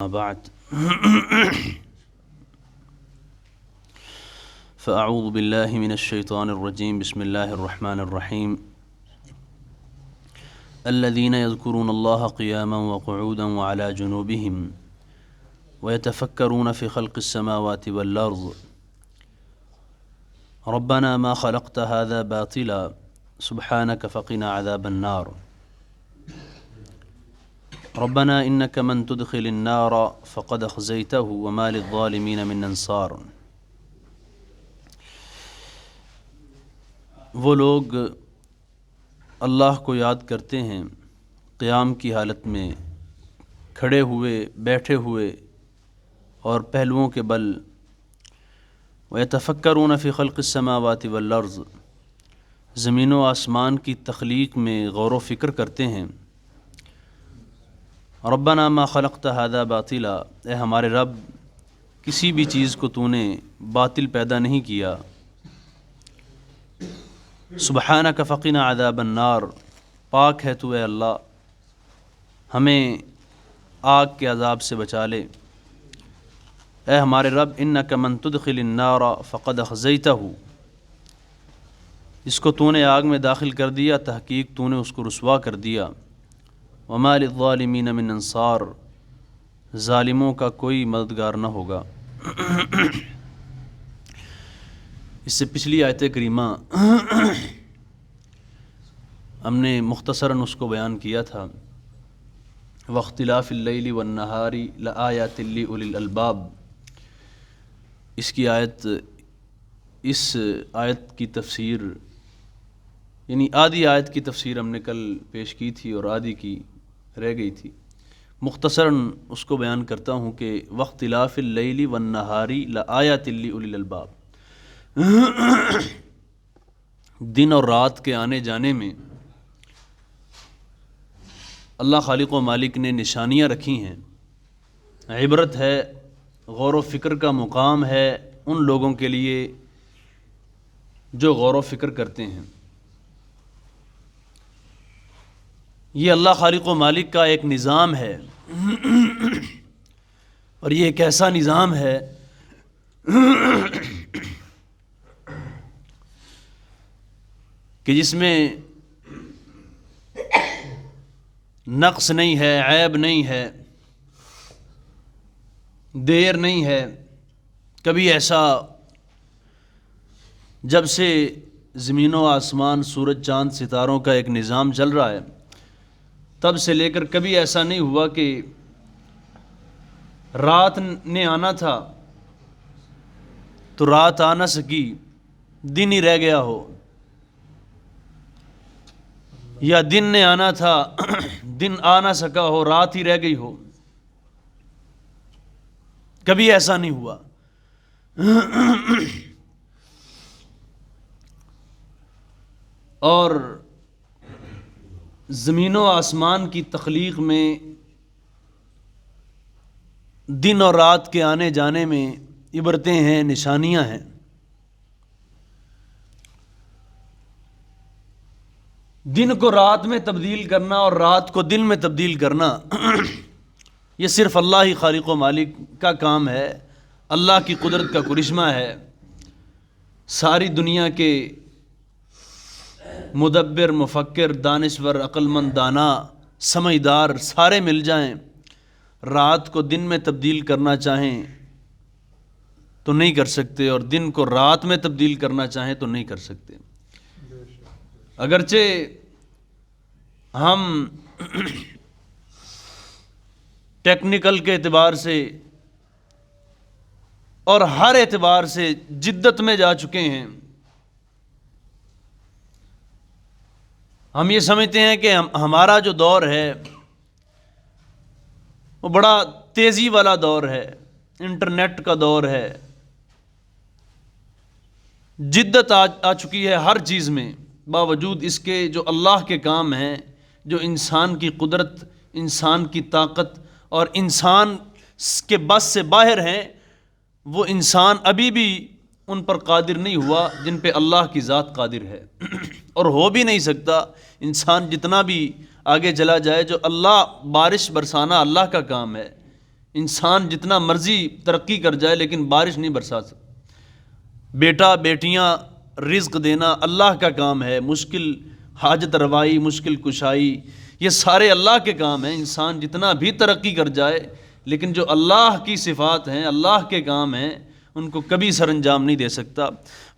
بعد فأعوذ بالله من الشيطان الرجيم بسم الله الرحمن الرحيم الذين يذكرون الله قياما وقعودا وعلى جنوبهم ويتفكرون في خلق السماوات والأرض ربنا ما خلقت هذا باطلا سبحانك فقنا عذاب النار ربنا إنك من تدخل النار فقد أخزيته وما للظالمين من انصار۔ وہ لوگ اللہ کو یاد کرتے ہیں قیام کی حالت میں، کھڑے ہوئے، بیٹھے ہوئے اور پہلوؤں کے بل، وَيَتَفَكَّرُونَ فِي خَلْقِ السَّمَاوَاتِ وَالْأَرْضِ، زمین و آسمان کی تخلیق میں غور و فکر کرتے ہیں۔ ربنا ما خلقت هذا باطلا، اے ہمارے رب کسی بھی چیز کو تو نے باطل پیدا نہیں کیا۔ سبحانک فقنا عذاب النار، پاک ہے تو اے اللہ، ہمیں آگ کے عذاب سے بچا لے۔ اے ہمارے رب انک من تدخل النار فقد اخزیتہ، اس کو تو نے آگ میں داخل کر دیا، تحقیق تو نے اس کو رسوا کر دیا۔ وما للظالمین من انصار، ظالموں کا کوئی مددگار نہ ہوگا۔ اس سے پچھلی آیت کریمہ ہم نے مختصراً اس کو بیان کیا تھا، واختلاف اللیل والنہار لآیات لأولی الالباب۔ اس کی اس آیت کی تفسیر، یعنی آدھی آیت کی تفسیر ہم نے کل پیش کی تھی اور آدھی کی رہ گئی تھی۔ مختصراً اس کو بیان کرتا ہوں کہ واختلاف اللیل والنہار لآیات لأولی الالباب، دن اور رات کے آنے جانے میں اللہ خالق و مالک نے نشانیاں رکھی ہیں، عبرت ہے، غور و فکر کا مقام ہے ان لوگوں کے لیے جو غور و فکر کرتے ہیں۔ یہ اللہ خالق و مالک کا ایک نظام ہے، اور یہ ایک ایسا نظام ہے کہ جس میں نقص نہیں ہے، عیب نہیں ہے، دیر نہیں ہے۔ کبھی ایسا جب سے زمین و آسمان، سورج چاند ستاروں کا ایک نظام چل رہا ہے، تب سے لے کر کبھی ایسا نہیں ہوا کہ رات نے آنا تھا تو رات آ نہ سکی، دن ہی رہ گیا ہو، یا دن نے آنا تھا دن آ نہ سکا ہو، رات ہی رہ گئی ہو۔ کبھی ایسا نہیں ہوا۔ اور زمین و آسمان کی تخلیق میں، دن اور رات کے آنے جانے میں عبرتیں ہیں، نشانیاں ہیں۔ دن کو رات میں تبدیل کرنا اور رات کو دن میں تبدیل کرنا یہ صرف اللہ ہی خالق و مالک کا کام ہے، اللہ کی قدرت کا کرشمہ ہے۔ ساری دنیا کے مدبر، مفکر، دانشور، عقل مند، دانا، سمجھدار سارے مل جائیں، رات کو دن میں تبدیل کرنا چاہیں تو نہیں کر سکتے، اور دن کو رات میں تبدیل کرنا چاہیں تو نہیں کر سکتے۔ اگرچہ ہم ٹیکنیکل کے اعتبار سے اور ہر اعتبار سے جدت میں جا چکے ہیں، ہم یہ سمجھتے ہیں کہ ہمارا جو دور ہے وہ بڑا تیزی والا دور ہے، انٹرنیٹ کا دور ہے، جدت آ چکی ہے ہر چیز میں، باوجود اس کے جو اللہ کے کام ہیں، جو انسان کی قدرت، انسان کی طاقت اور انسان کے بس سے باہر ہیں، وہ انسان ابھی بھی ان پر قادر نہیں ہوا جن پہ اللہ کی ذات قادر ہے، اور ہو بھی نہیں سکتا۔ انسان جتنا بھی آگے چلا جائے، جو اللہ بارش برسانا اللہ کا کام ہے، انسان جتنا مرضی ترقی کر جائے لیکن بارش نہیں برسا سکتا۔ بیٹا بیٹیاں رزق دینا اللہ کا کام ہے، مشکل حاجت روائی، مشکل کشائی، یہ سارے اللہ کے کام ہیں۔ انسان جتنا بھی ترقی کر جائے لیکن جو اللہ کی صفات ہیں، اللہ کے کام ہیں، ان کو کبھی سر انجام نہیں دے سکتا۔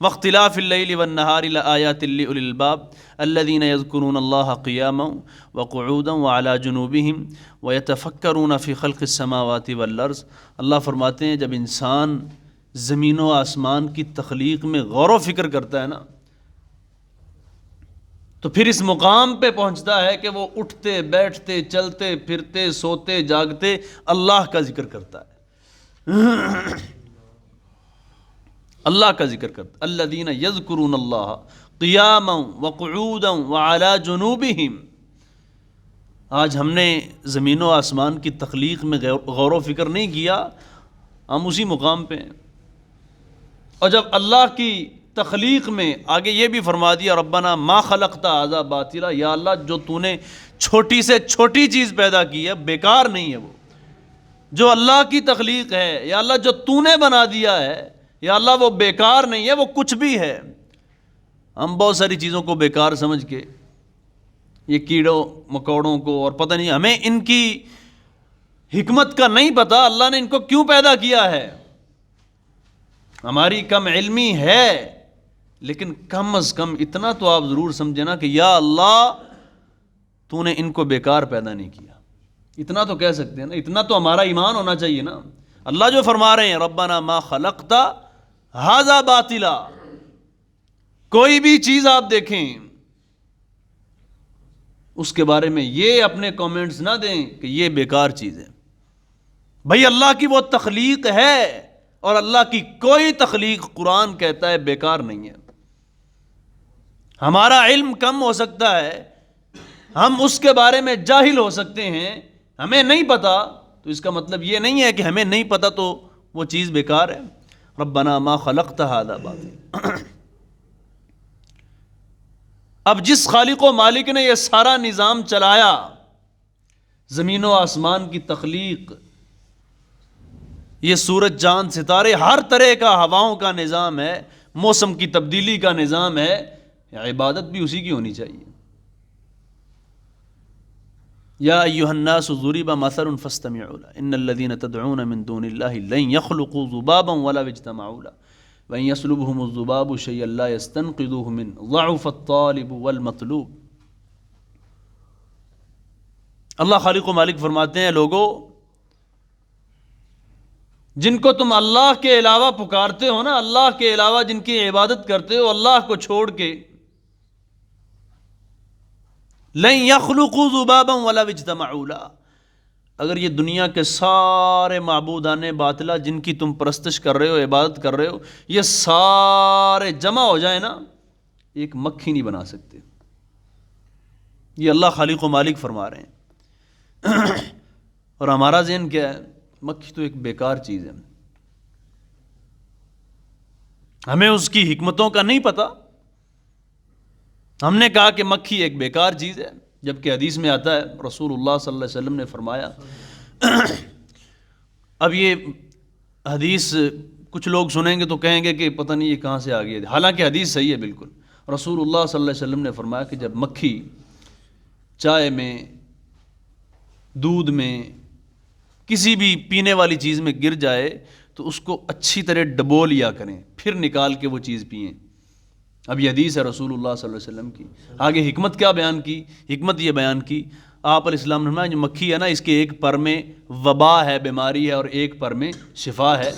واختلاف اللیل والنہار لآیات لأولی الالباب الذین یذکرون اللہ قیاما وقعودا وعلی جنوبہم ویتفکرون فی خلق السماوات والارض۔ اللہ فرماتے ہیں جب انسان زمین و آسمان کی تخلیق میں غور و فکر کرتا ہے نا، تو پھر اس مقام پہ پہنچتا ہے کہ وہ اٹھتے بیٹھتے چلتے پھرتے سوتے جاگتے اللہ کا ذکر کرتا ہے، اللہ کا ذکر کرتا ہے۔ الذین یذکرون اللہ قیاما وقعودا وعلی جنوبہم۔ آج ہم نے زمین و آسمان کی تخلیق میں غور و فکر نہیں کیا، ہم اسی مقام پہ ہیں۔ اور جب اللہ کی تخلیق میں آگے یہ بھی فرما دیا ربنا ما خلقت ھذا باطلا، یا اللہ جو تو نے چھوٹی سے چھوٹی چیز پیدا کی ہے بیکار نہیں ہے، وہ جو اللہ کی تخلیق ہے یا اللہ جو تو نے بنا دیا ہے یا اللہ وہ بیکار نہیں ہے، وہ کچھ بھی ہے۔ ہم بہت ساری چیزوں کو بیکار سمجھ کے، یہ کیڑوں مکوڑوں کو، اور پتہ نہیں ہمیں ان کی حکمت کا نہیں پتہ، اللہ نے ان کو کیوں پیدا کیا ہے۔ ہماری کم علمی ہے، لیکن کم از کم اتنا تو آپ ضرور سمجھے نا کہ یا اللہ تو نے ان کو بیکار پیدا نہیں کیا، اتنا تو کہہ سکتے ہیں نا، اتنا تو ہمارا ایمان ہونا چاہیے نا۔ اللہ جو فرما رہے ہیں ربنا ما خلقت ھذا باطلا، کوئی بھی چیز آپ دیکھیں اس کے بارے میں یہ اپنے کامنٹس نہ دیں کہ یہ بیکار چیز ہے۔ بھائی اللہ کی وہ تخلیق ہے، اور اللہ کی کوئی تخلیق قرآن کہتا ہے بیکار نہیں ہے۔ ہمارا علم کم ہو سکتا ہے، ہم اس کے بارے میں جاہل ہو سکتے ہیں، ہمیں نہیں پتا، تو اس کا مطلب یہ نہیں ہے کہ ہمیں نہیں پتا تو وہ چیز بیکار ہے۔ ربنا ما خلقت ھذا باطلا۔ اب جس خالق و مالک نے یہ سارا نظام چلایا، زمین و آسمان کی تخلیق، یہ سورج چاند ستارے، ہر طرح کا ہواؤں کا نظام ہے، موسم کی تبدیلی کا نظام ہے، عبادت بھی اسی کی ہونی چاہیے۔ یا ایھا الناس ضرب مثل فاستمعوا له ان الذين تدعون من دون الله لن يخلقوا ذبابا ولو اجتمعوا له وان يسلبهم الذباب شيئا لا يستنقذوه منه ضعف الطالب والمطلوب۔ اللہ خالق و مالک فرماتے ہیں لوگوں، جن کو تم اللہ کے علاوہ پکارتے ہو نا، اللہ کے علاوہ جن کی عبادت کرتے ہو اللہ کو چھوڑ کے، لن يخلقوا ذبابا ولو اجتمعوا له، اگر یہ دنیا کے سارے معبودان باطلہ جن کی تم پرستش کر رہے ہو، عبادت کر رہے ہو، یہ سارے جمع ہو جائیں نا، ایک مکھی نہیں بنا سکتے۔ یہ اللہ خالق و مالک فرما رہے ہیں۔ اور ہمارا ذہن کیا ہے؟ مکھی تو ایک بیکار چیز ہے، ہمیں اس کی حکمتوں کا نہیں پتا، ہم نے کہا کہ مکھی ایک بیکار چیز ہے، جبکہ حدیث میں آتا ہے رسول اللہ صلی اللہ علیہ وسلم نے فرمایا۔ اب یہ حدیث کچھ لوگ سنیں گے تو کہیں گے کہ پتہ نہیں یہ کہاں سے آ گئی ہے، حالانکہ حدیث صحیح ہے بالکل۔ رسول اللہ صلی اللہ علیہ وسلم نے فرمایا کہ جب مکھی چائے میں، دودھ میں، کسی بھی پینے والی چیز میں گر جائے تو اس کو اچھی طرح ڈبو لیا کریں، پھر نکال کے وہ چیز پئیں۔ اب یہ حدیث ہے رسول اللہ صلی اللہ علیہ وسلم کی۔ آگے حکمت کیا بیان کی؟ حکمت یہ بیان کی، آپ علیہ السلام نے فرمایا جو مکھی ہے نا، اس کے ایک پر میں وبا ہے، بیماری ہے، اور ایک پر میں شفا ہے،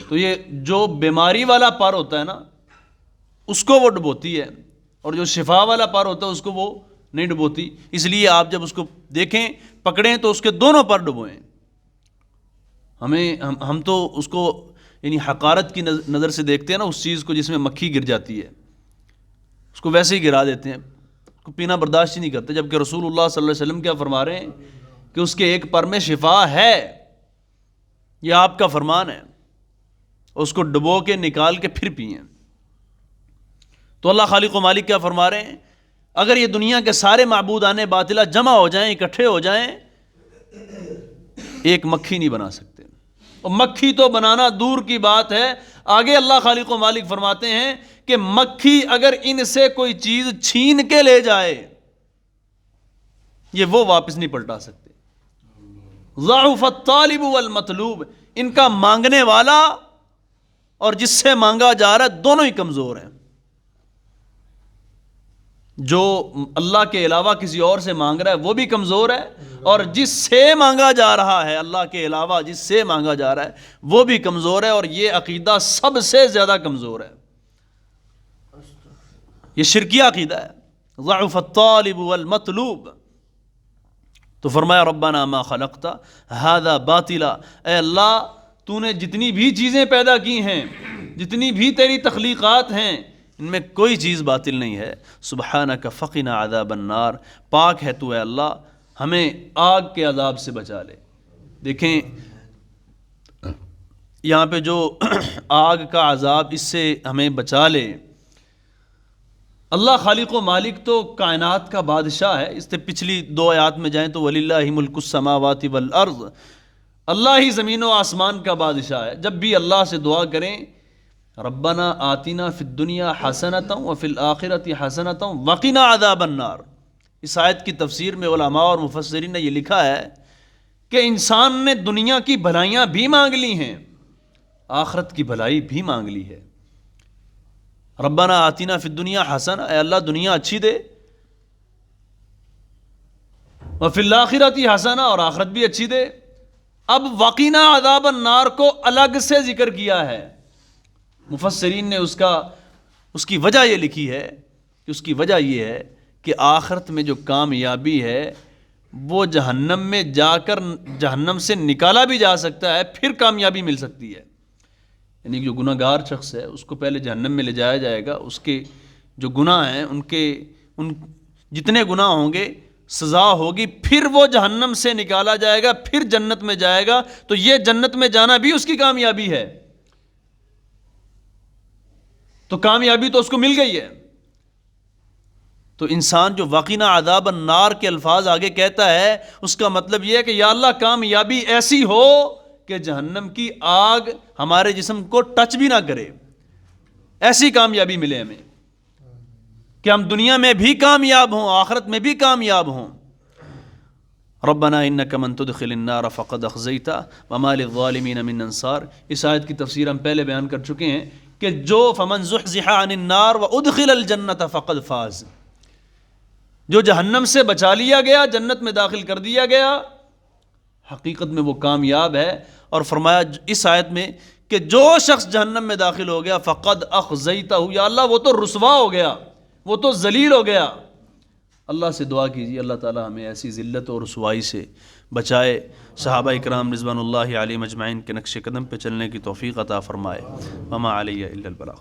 تو یہ جو بیماری والا پر ہوتا ہے نا اس کو وہ ڈبوتی ہے، اور جو شفا والا پر ہوتا ہے اس کو وہ نہیں ڈبوتی۔ اس لیے آپ جب اس کو دیکھیں پکڑیں تو اس کے دونوں پر ڈبوئیں۔ ہم تو اس کو یعنی حقارت کی نظر سے دیکھتے ہیں نا، اس چیز کو جس میں مکھی گر جاتی ہے اس کو ویسے ہی گرا دیتے ہیں، اس کو پینا برداشت ہی نہیں کرتے، جبکہ رسول اللہ صلی اللہ علیہ وسلم کیا فرما رہے ہیں کہ اس کے ایک پر میں شفا ہے، یہ آپ کا فرمان ہے، اس کو ڈبو کے نکال کے پھر پئیں۔ تو اللہ خالق و مالک کیا فرما رہے ہیں؟ اگر یہ دنیا کے سارے معبودان باطلہ جمع ہو جائیں، اکٹھے ہو جائیں، ایک مکھی نہیں بنا سکتے۔ اور مکھی تو بنانا دور کی بات ہے، آگے اللہ خالق و مالک فرماتے ہیں کہ مکھی اگر ان سے کوئی چیز چھین کے لے جائے یہ وہ واپس نہیں پلٹا سکتے۔ ضعف الطالب والمطلوب، ان کا مانگنے والا اور جس سے مانگا جا رہا ہے دونوں ہی کمزور ہیں۔ جو اللہ کے علاوہ کسی اور سے مانگ رہا ہے وہ بھی کمزور ہے، اور جس سے مانگا جا رہا ہے اللہ کے علاوہ جس سے مانگا جا رہا ہے وہ بھی کمزور ہے، اور یہ عقیدہ سب سے زیادہ کمزور ہے، یہ شرکیہ عقیدہ ہے۔ ضعف الطالب والمطلوب، تو فرمایا ربنا ما خلقت ھذا باطلا، اے اللہ تو نے جتنی بھی چیزیں پیدا کی ہیں، جتنی بھی تیری تخلیقات ہیں، ان میں کوئی چیز باطل نہیں ہے۔ سبحانک فقنا عذاب النار، پاک ہے تو اے اللہ ہمیں آگ کے عذاب سے بچا لے۔ دیکھیں یہاں پہ جو آگ کا عذاب اس سے ہمیں بچا لے، اللہ خالق و مالک تو کائنات کا بادشاہ ہے۔ اس سے پچھلی 2 آیات میں جائیں تو وَلِلَّهِ مُلْكُ السَّمَاوَاتِ وَالْأَرْضِ، اللہ ہی زمین و آسمان کا بادشاہ ہے۔ جب بھی اللہ سے دعا کریں ربنا آتنا فی الدنیا حسنۃ وفی الآخرۃ حسنۃ وقنا عذاب النار، اس آیت کی تفسیر میں علماء اور مفسرین نے یہ لکھا ہے کہ انسان نے دنیا کی بھلائیاں بھی مانگ لی ہیں، آخرت کی بھلائی بھی مانگ لی ہے۔ ربنا آتنا فی الدنیا حسنہ، اے اللہ دنیا اچھی دے، وفی الآخرۃ حسنہ، اور آخرت بھی اچھی دے۔ اب وقنا عذاب النار کو الگ سے ذکر کیا ہے، مفسرین نے اس کی وجہ یہ لکھی ہے کہ اس کی وجہ یہ ہے کہ آخرت میں جو کامیابی ہے وہ جہنم میں جا کر جہنم سے نکالا بھی جا سکتا ہے، پھر کامیابی مل سکتی ہے۔ یعنی جو گناہ گار شخص ہے اس کو پہلے جہنم میں لے جایا جائے گا، اس کے جو گناہ ہیں ان جتنے گناہ ہوں گے سزا ہوگی، پھر وہ جہنم سے نکالا جائے گا، پھر جنت میں جائے گا، تو یہ جنت میں جانا بھی اس کی کامیابی ہے، تو کامیابی تو اس کو مل گئی ہے۔ تو انسان جو وقنا عذاب النار کے الفاظ آگے کہتا ہے اس کا مطلب یہ ہے کہ یا اللہ کامیابی ایسی ہو کہ جہنم کی آگ ہمارے جسم کو ٹچ بھی نہ کرے، ایسی کامیابی ملے ہمیں کہ ہم دنیا میں بھی کامیاب ہوں، آخرت میں بھی کامیاب ہوں۔ ربنا انک من تدخل النار فقد اخزیتہ وما للظالمین من انصار، اس آیت کی تفسیر ہم پہلے بیان کر چکے ہیں کہ جو فمن زحزح عن النار وادخل الجنۃ فقد فاز، جو جہنم سے بچا لیا گیا، جنت میں داخل کر دیا گیا، حقیقت میں وہ کامیاب ہے۔ اور فرمایا اس آیت میں کہ جو شخص جہنم میں داخل ہو گیا فقد اخزیتہ، یا اللہ وہ تو رسوا ہو گیا، وہ تو ذلیل ہو گیا۔ اللہ سے دعا کیجیے اللہ تعالی ہمیں ایسی ذلت اور رسوائی سے بچائے، صحابہ اکرام رضوان اللہ علیہم اجمعین کے نقش قدم پہ چلنے کی توفیق عطا فرمائے۔ وما علیہ الا البلاغ۔